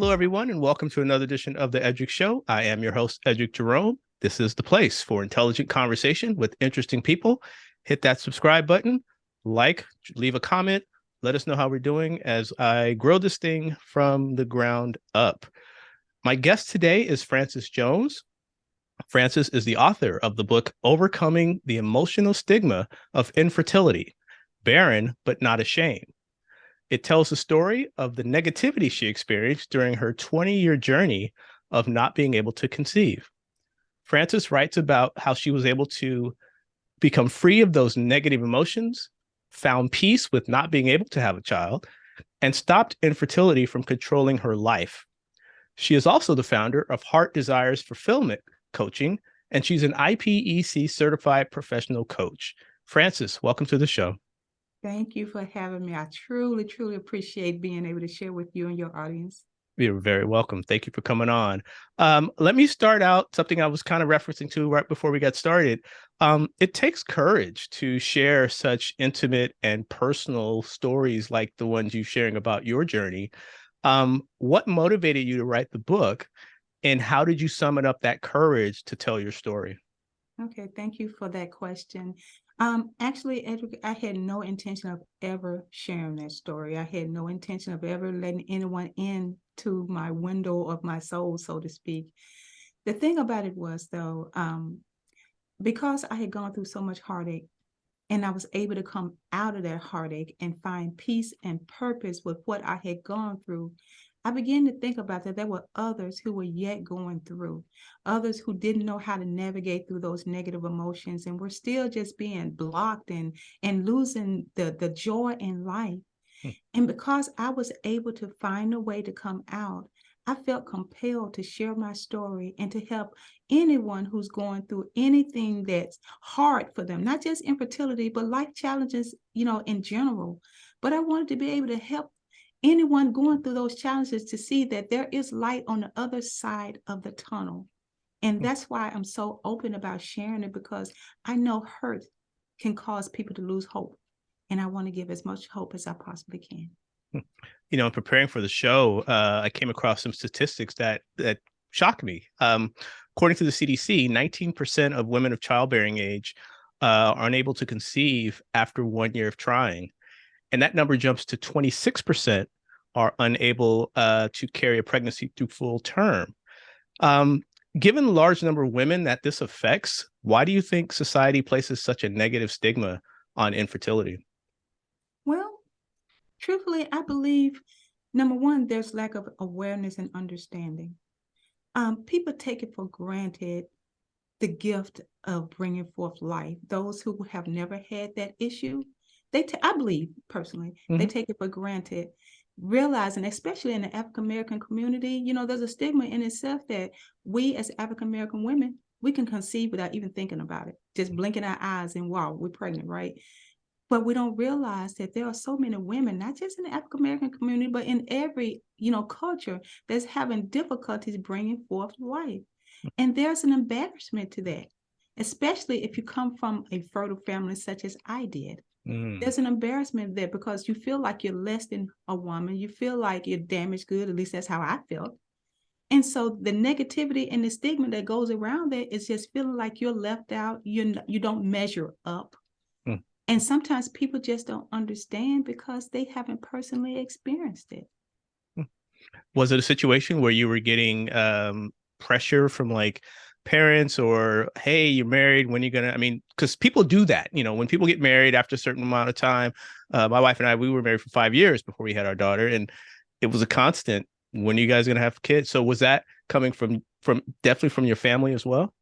Hello, everyone, and welcome to another edition of the Eddrick Show. I am your host, Eddrick Jerome. This is the place for intelligent conversation with interesting people. Hit that subscribe button, leave a comment, let us know how we're doing as I grow this thing from the ground up. My guest today is Frances Jones. Frances is the author of the book Overcoming the Emotional Stigma of Infertility, Barren but Not Ashamed. It tells the story of the negativity she experienced during her 20-year journey of not being able to conceive. Frances writes about how she was able to become free of those negative emotions, found peace with not being able to have a child, and stopped infertility from controlling her life. She is also the founder of Heart Desires Fulfillment Coaching, and she's an iPEC certified professional coach. Frances, welcome to the show. Thank you for having me. I truly, truly appreciate being able to share with you and your audience. You're very welcome. Thank you for coming on. Let me start out something I was kind of referencing to right before we got started. It takes courage to share such intimate and personal stories like the ones you're sharing about your journey. What motivated you to write the book, and how did you summon up that courage to tell your story? Okay, thank you for that question. Actually, Eddrick, I had no intention of ever sharing that story. I had no intention of ever letting anyone into my window of my soul, so to speak. The thing about it was, though, because I had gone through so much heartache, and I was able to come out of that heartache and find peace and purpose with what I had gone through, I began to think about that there were others who were yet going through, others who didn't know how to navigate through those negative emotions and were still just being blocked and losing the joy in life. Hmm. And because I was able to find a way to come out, I felt compelled to share my story and to help anyone who's going through anything that's hard for them, not just infertility, but life challenges, in general. But I wanted to be able to help anyone going through those challenges to see that there is light on the other side of the tunnel. And that's why I'm so open about sharing it, because I know hurt can cause people to lose hope. And I want to give as much hope as I possibly can. In preparing for the show, I came across some statistics that shocked me. According to the CDC, 19% of women of childbearing age are unable to conceive after 1 year of trying. And that number jumps to 26% are unable to carry a pregnancy through full term. Given the large number of women that this affects, why do you think society places such a negative stigma on infertility? Well, truthfully, I believe, number one, there's lack of awareness and understanding. People take it for granted, the gift of bringing forth life. Those who have never had that issue, I believe personally, they Mm-hmm. take it for granted, realizing, especially in the African American community, there's a stigma in itself that we as African American women, we can conceive without even thinking about it, just blinking our eyes and wow, we're pregnant, right? But we don't realize that there are so many women, not just in the African American community, but in every, culture, that's having difficulties bringing forth life. And there's an embarrassment to that, especially if you come from a fertile family such as I did. Mm. There's an embarrassment there because you feel like you're less than a woman. You feel like you're damaged good. At least that's how I felt. And so the negativity and the stigma that goes around that is just feeling like you're left out. You don't measure up. Mm. And sometimes people just don't understand because they haven't personally experienced it. Was it a situation where you were getting pressure from like parents or, hey, you're married, when you gonna, I mean, because people do that, when people get married after a certain amount of time. My wife and I, we were married for 5 years before we had our daughter, and it was a constant, when are you guys gonna have kids? So was that coming from definitely from your family as well?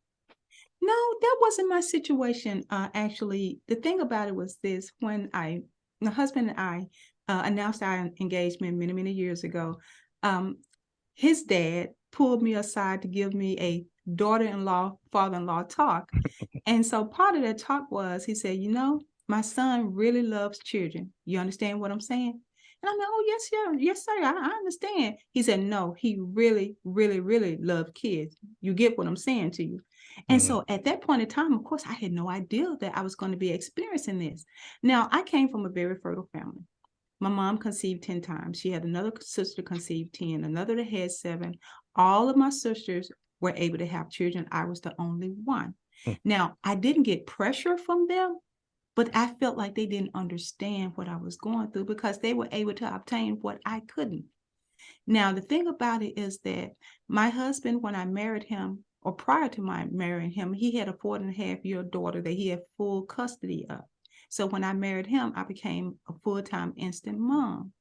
No, that wasn't my situation. Actually, the thing about it was this: when my husband and I announced our engagement many, many years ago, um, his dad pulled me aside to give me a daughter-in-law, father-in-law talk. And so part of that talk was, he said, my son really loves children. You understand what I'm saying? And I'm like, oh, yes, sir. Yes, sir. I understand. He said, no, he really, really, really loves kids. You get what I'm saying to you. And Mm. so at that point in time, of course, I had no idea that I was going to be experiencing this. Now, I came from a very fertile family. My mom conceived 10 times. She had another sister conceived 10, another that had 7. All of my sisters were able to have children. I was the only one. Mm. Now, I didn't get pressure from them, but I felt like they didn't understand what I was going through because they were able to obtain what I couldn't. Now, the thing about it is that my husband, when I married him, or prior to my marrying him, he had a 4.5-year daughter that he had full custody of. So when I married him, I became a full-time instant mom.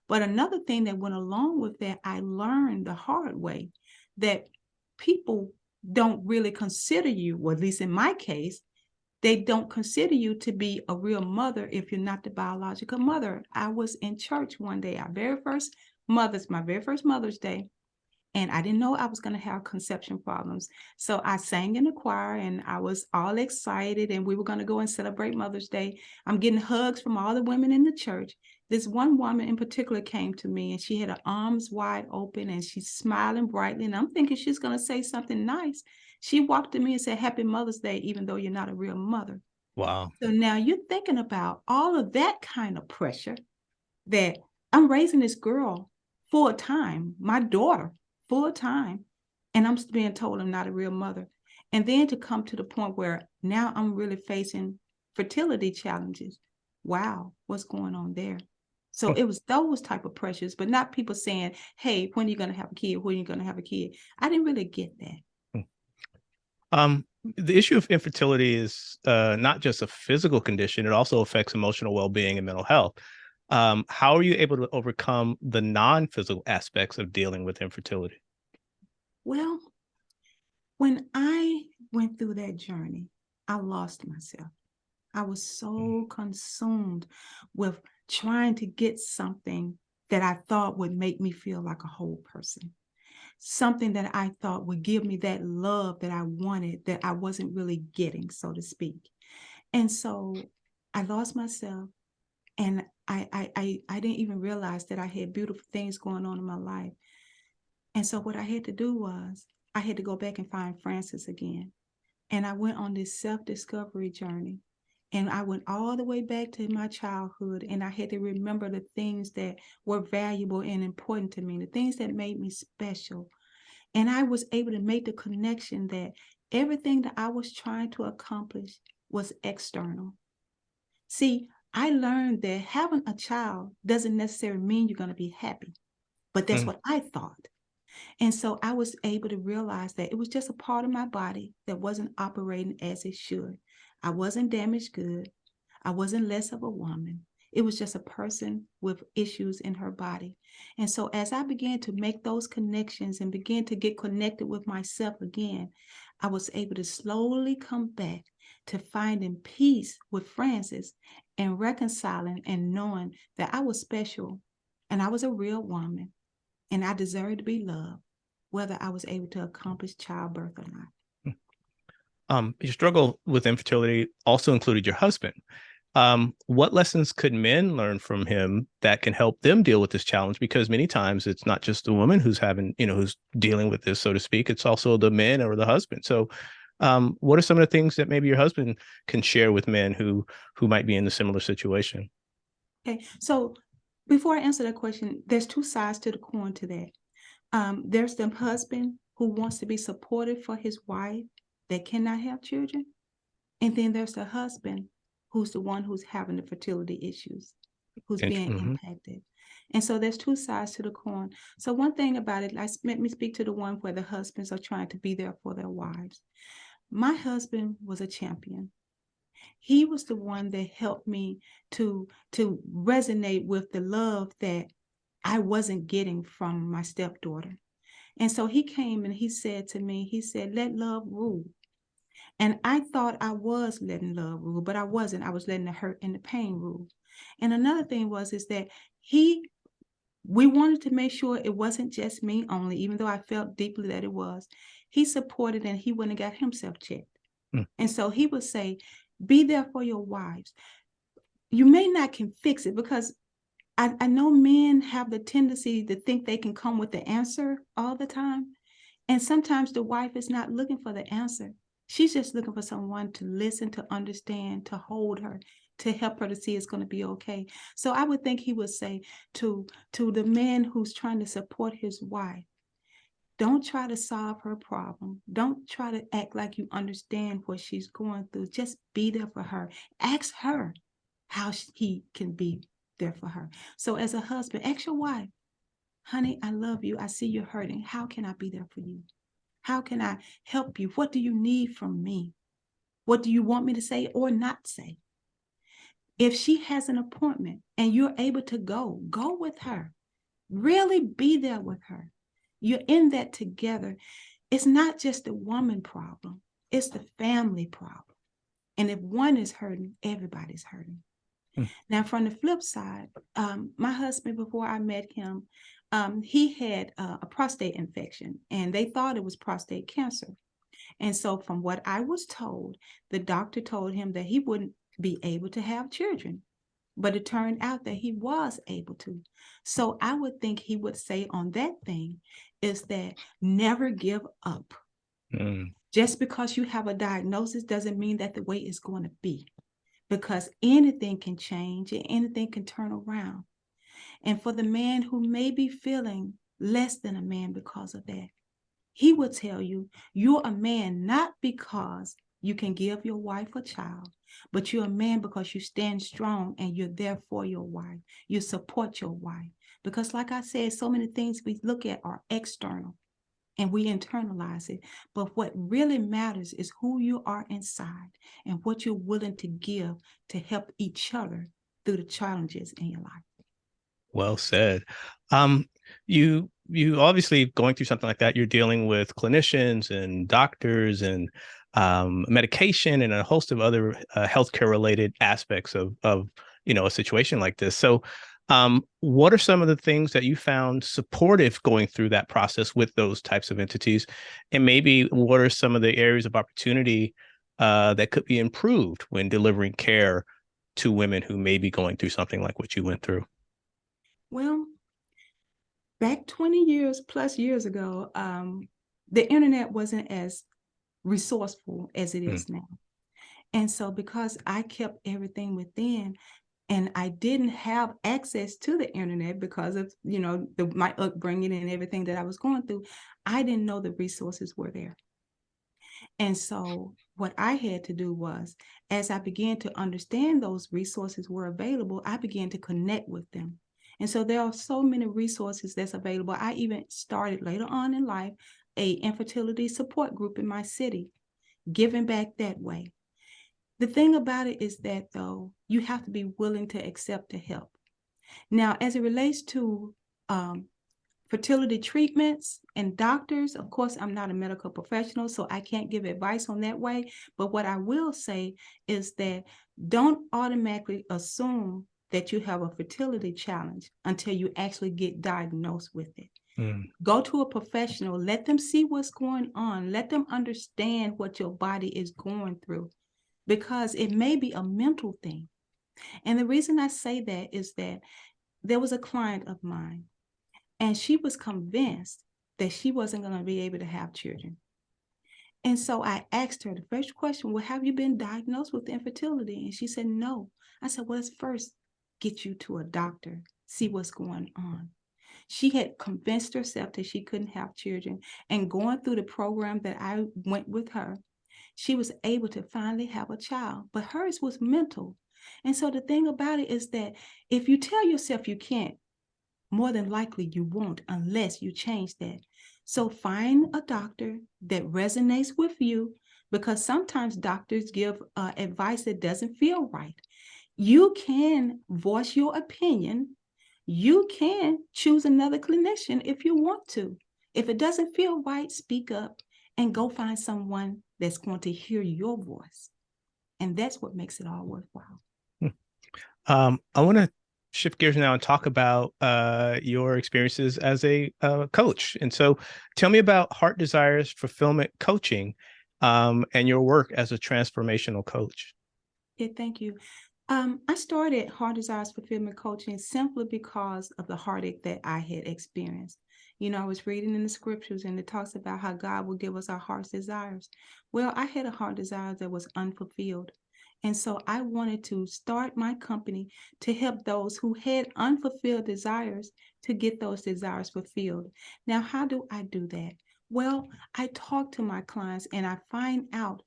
But another thing that went along with that, I learned the hard way that people don't really consider you, well, at least in my case, they don't consider you to be a real mother if you're not the biological mother. I was in church one day, my very first Mother's Day, and I didn't know I was going to have conception problems. So I sang in the choir and I was all excited, and we were going to go and celebrate Mother's Day. I'm getting hugs from all the women in the church. This one woman in particular came to me, and she had her arms wide open and she's smiling brightly. And I'm thinking she's going to say something nice. She walked to me and said, "Happy Mother's Day, even though you're not a real mother." Wow. So now you're thinking about all of that kind of pressure that I'm raising this girl full time, my daughter full time, and I'm being told I'm not a real mother. And then to come to the point where now I'm really facing fertility challenges. Wow, what's going on there? So it was those type of pressures, but not people saying, "Hey, when are you going to have a kid? When are you going to have a kid?" I didn't really get that. The issue of infertility is not just a physical condition, it also affects emotional well-being and mental health. How are you able to overcome the non-physical aspects of dealing with infertility? Well, when I went through that journey, I lost myself. I was so consumed with trying to get something that I thought would make me feel like a whole person, something that I thought would give me that love that I wanted that I wasn't really getting, so to speak. And so I lost myself, and I didn't even realize that I had beautiful things going on in my life. And so what I had to do was I had to go back and find Francis again. And I went on this self-discovery journey. And I went all the way back to my childhood, and I had to remember the things that were valuable and important to me, the things that made me special. And I was able to make the connection that everything that I was trying to accomplish was external. See, I learned that having a child doesn't necessarily mean you're going to be happy, but that's Mm. what I thought. And so I was able to realize that it was just a part of my body that wasn't operating as it should. I wasn't damaged good. I wasn't less of a woman. It was just a person with issues in her body. And so as I began to make those connections and began to get connected with myself again, I was able to slowly come back to finding peace with Francis and reconciling and knowing that I was special and I was a real woman and I deserved to be loved, whether I was able to accomplish childbirth or not. Your struggle with infertility also included your husband. What lessons could men learn from him that can help them deal with this challenge? Because many times it's not just the woman who's having, who's dealing with this, so to speak. It's also the men or the husband. So, what are some of the things that maybe your husband can share with men who might be in a similar situation? Okay, so before I answer that question, there's two sides to the coin to that. There's the husband who wants to be supportive for his wife that cannot have children. And then there's the husband who's the one who's having the fertility issues, who's being Mm-hmm. impacted. And so there's two sides to the coin. So one thing about it, let me speak to the one where the husbands are trying to be there for their wives. My husband was a champion. He was the one that helped me to resonate with the love that I wasn't getting from my stepdaughter. And so he came and he said to me, he said, "Let love rule." And I thought I was letting love rule, but I wasn't. I was letting the hurt and the pain rule. And another thing is that we wanted to make sure it wasn't just me only, even though I felt deeply that it was. He supported and he went and got himself checked. Mm. And so he would say, be there for your wives. You may not can fix it because I know men have the tendency to think they can come with the answer all the time. And sometimes the wife is not looking for the answer. She's just looking for someone to listen, to understand, to hold her, to help her to see it's going to be okay. So I would think he would say to the man who's trying to support his wife, don't try to solve her problem. Don't try to act like you understand what she's going through. Just be there for her. Ask her how he can be there for her. So as a husband, ask your wife, honey, I love you. I see you're hurting. How can I be there for you? How can I help you? What do you need from me? What do you want me to say or not say? If she has an appointment and you're able to go, go with her. Really be there with her. You're in that together. It's not just the woman problem, it's the family problem. And if one is hurting, everybody's hurting. Mm. Now, from the flip side, my husband, before I met him, he had a prostate infection and they thought it was prostate cancer. And so, from what I was told, the doctor told him that he wouldn't be able to have children. But it turned out that he was able to. So I would think he would say on that thing is that never give up. Mm. Just because you have a diagnosis doesn't mean that the way it's going to be, because anything can change and anything can turn around. And for the man who may be feeling less than a man because of that, he will tell you, you're a man not because you can give your wife a child, but you're a man because you stand strong and you're there for your wife. You support your wife. Because, like I said, so many things we look at are external and we internalize it. But what really matters is who you are inside and what you're willing to give to help each other through the challenges in your life. Well said. You obviously going through something like that, you're dealing with clinicians and doctors and medication and a host of other healthcare related aspects of a situation like this. So, what are some of the things that you found supportive going through that process with those types of entities, and maybe what are some of the areas of opportunity that could be improved when delivering care to women who may be going through something like what you went through? Well, back 20 years plus years ago, the internet wasn't as resourceful as it Mm. is now. And so because I kept everything within and I didn't have access to the internet because of, my upbringing and everything that I was going through, I didn't know the resources were there. And so what I had to do was, as I began to understand those resources were available, I began to connect with them. And so there are so many resources that's available. I even started later on in life a infertility support group in my city, giving back that way. The thing about it is that, though, you have to be willing to accept the help. Now, as it relates to um, fertility treatments and doctors, of course, I'm not a medical professional, so I can't give advice on that way. But what I will say is that don't automatically assume that you have a fertility challenge until you actually get diagnosed with it. Mm. Go to a professional, let them see what's going on, let them understand what your body is going through, because it may be a mental thing. And the reason I say that is that there was a client of mine, and she was convinced that she wasn't going to be able to have children. And so I asked her the first question, well, have you been diagnosed with infertility? And she said, no. I said, well, let's first get you to a doctor, see what's going on. She had convinced herself that she couldn't have children. And going through the program that I went with her, she was able to finally have a child. But hers was mental. And so the thing about it is that if you tell yourself you can't, more than likely you won't unless you change that. So find a doctor that resonates with you, because sometimes doctors give advice that doesn't feel right. You can voice your opinion. You can choose another clinician if you want to. If it doesn't feel right, speak up and go find someone that's going to hear your voice. And that's what makes it all worthwhile. I want to shift gears now and talk about your experiences as a coach. And so tell me about Heart Desires Fulfillment Coaching and your work as a transformational coach. Yeah, thank you. I started Heart Desires Fulfillment Coaching simply because of the heartache that I had experienced. I was reading in the scriptures and it talks about how God will give us our heart's desires. Well, I had a heart desire that was unfulfilled. And so I wanted to start my company to help those who had unfulfilled desires to get those desires fulfilled. Now, how do I do that? Well, I talk to my clients and I find out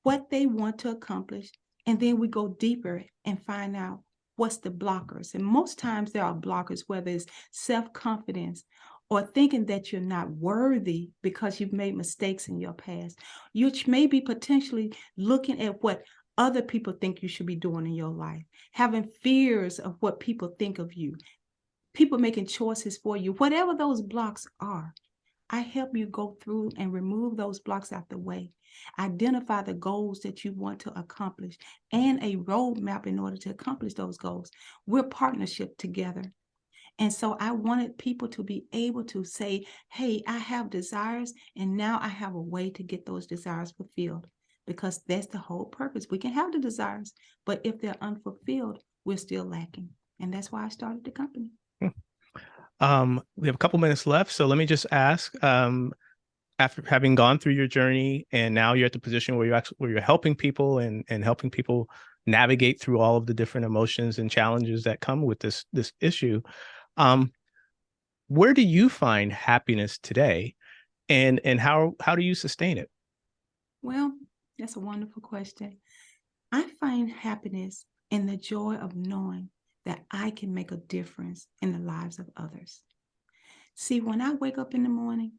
what they want to accomplish. And then we go deeper and find out what's the blockers. And most times there are blockers, whether it's self-confidence or thinking that you're not worthy because you've made mistakes in your past. You may be potentially looking at what other people think you should be doing in your life, having fears of what people think of you, people making choices for you, whatever those blocks are. I help you go through and remove those blocks out the way. Identify the goals that you want to accomplish and a roadmap in order to accomplish those goals. We're partnership together. And so I wanted people to be able to say, hey, I have desires, and now I have a way to get those desires fulfilled. Because that's the whole purpose. We can have the desires, but if they're unfulfilled, we're still lacking. And that's why I started the company. We have a couple minutes left, so let me just ask, after having gone through your journey and now you're at the position where you're helping people and helping people navigate through all of the different emotions and challenges that come with this issue, where do you find happiness today, and how do you sustain it? Well, that's a wonderful question. I find happiness in the joy of knowing that I can make a difference in the lives of others. See, when I wake up in the morning,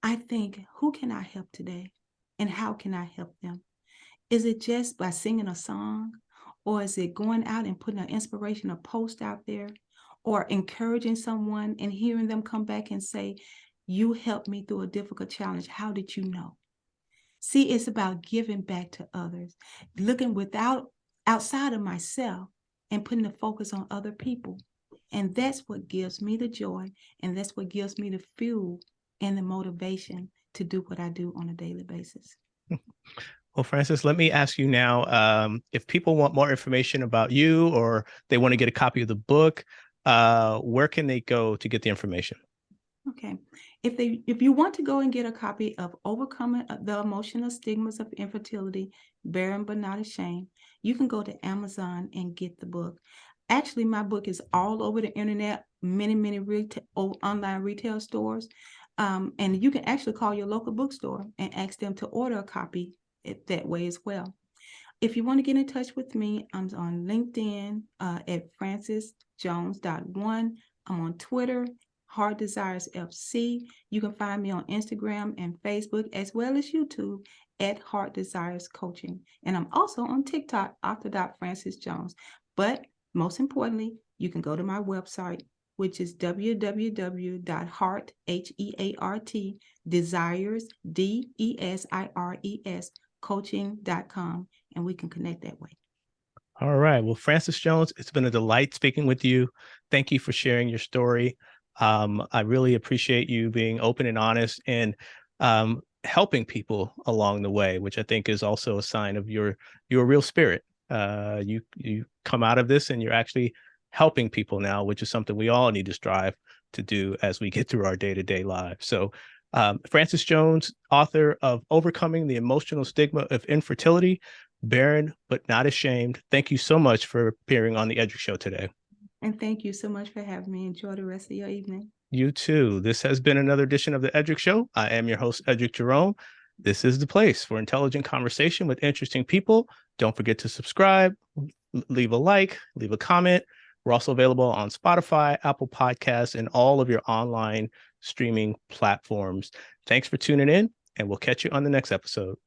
I think, who can I help today? And how can I help them? Is it just by singing a song? Or is it going out and putting an inspirational post out there? Or encouraging someone and hearing them come back and say, you helped me through a difficult challenge. How did you know? See, it's about giving back to others, looking outside of myself and putting the focus on other people. And that's what gives me the joy, and that's what gives me the fuel and the motivation to do what I do on a daily basis. Well, Frances, let me ask you now, if people want more information about you or they want to get a copy of the book, where can they go to get the information? Okay. If you want to go and get a copy of Overcoming the Emotional Stigmas of Infertility, Barren but Not Ashamed, you can go to Amazon and get the book. Actually, my book is all over the internet, many online retail stores. And you can actually call your local bookstore and ask them to order a copy that way as well. If you want to get in touch with me, I'm on LinkedIn at francesjones.1. I'm on Twitter, Heart Desires FC. You can find me on Instagram and Facebook, as well as YouTube at Heart Desires Coaching. And I'm also on TikTok, Frances Jones. But most importantly, you can go to my website, which is www.desires, coaching.com, and we can connect that way. All right. Well, Frances Jones, it's been a delight speaking with you. Thank you for sharing your story. I really appreciate you being open and honest and helping people along the way, which I think is also a sign of your real spirit. You come out of this and you're actually helping people now, which is something we all need to strive to do as we get through our day-to-day lives. So Frances Jones, author of Overcoming the Emotional Stigma of Infertility, Barren but Not Ashamed. Thank you so much for appearing on the Eddrick Show today. And thank you so much for having me. Enjoy the rest of your evening. You too. This has been another edition of the Eddrick Show. I am your host, Eddrick Jerome. This is the place for intelligent conversation with interesting people. Don't forget to subscribe, leave a like, leave a comment. We're also available on Spotify, Apple Podcasts, and all of your online streaming platforms. Thanks for tuning in, and we'll catch you on the next episode.